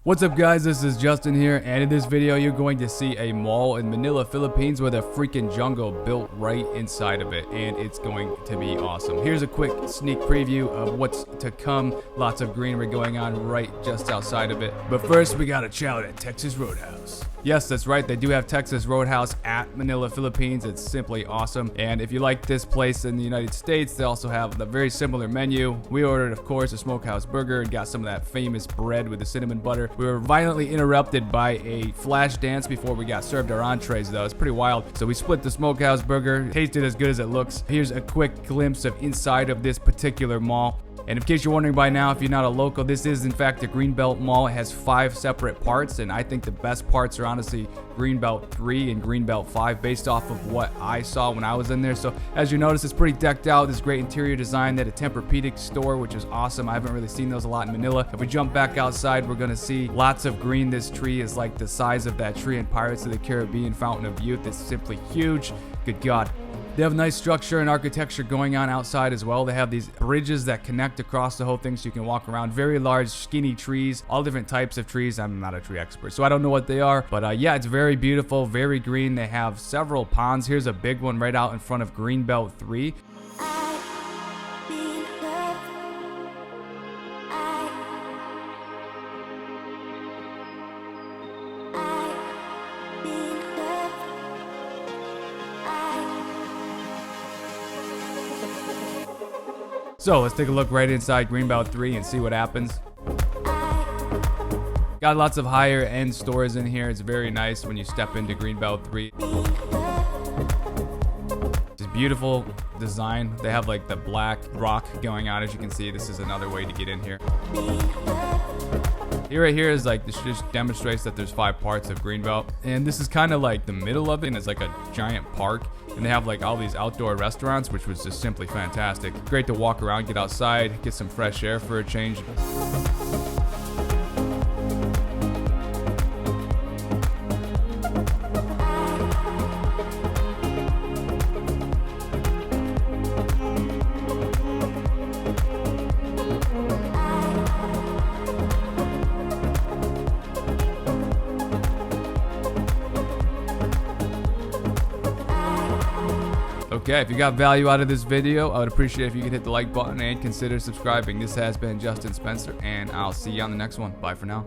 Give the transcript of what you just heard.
What's up guys, this is Justin here, and in this video you're going to see a mall in Manila, Philippines with a freaking jungle built right inside of it, and it's going to be awesome. Here's a quick sneak preview of what's to come. Lots of greenery going on right just outside of it. But first we gotta shout at Texas Roadhouse. Yes, that's right, they do have Texas Roadhouse at Manila, Philippines. It's simply awesome. And if you like this place in the United States, they also have a very similar menu. We ordered, of course, a smokehouse burger and got some of that famous bread with the cinnamon butter. We were violently interrupted by a flash dance before we got served our entrees, though. It's pretty wild. So we split the smokehouse burger. Tasted as good as it looks. Here's a quick glimpse of inside of this particular mall. And in case you're wondering by now, if you're not a local, this is in fact a Greenbelt mall. It has 5 separate parts, and I think the best parts are honestly Greenbelt 3 and Greenbelt 5 based off of what I saw when I was in there. So as you notice, it's pretty decked out. This great interior design. They had a Tempur-Pedic store, which is awesome. I haven't really seen those a lot in Manila. If we jump back outside, we're going to see lots of green. This tree is like the size of that tree in Pirates of the Caribbean Fountain of Youth. It's simply huge. Good God. They have nice structure and architecture going on outside as well. They have these bridges that connect across the whole thing so you can walk around. Very large, skinny trees, all different types of trees. I'm not a tree expert, so I don't know what they are. But yeah, it's very beautiful, very green. They have several ponds. Here's a big one right out in front of Greenbelt 3. So let's take a look right inside Greenbelt 3 and see what happens. Got lots of higher end stores in here. It's very nice when you step into Greenbelt 3. Just beautiful design. They have like the black rock going on. As you can see, this is another way to get in here. Here right here is like, this just demonstrates that there's 5 parts of Greenbelt. And this is kind of like the middle of it, and it's like a giant park. And they have like all these outdoor restaurants, which was just simply fantastic. Great to walk around, get outside, get some fresh air for a change. Okay, if you got value out of this video, I would appreciate if you could hit the like button and consider subscribing. This has been Justin Spencer, and I'll see you on the next one. Bye for now.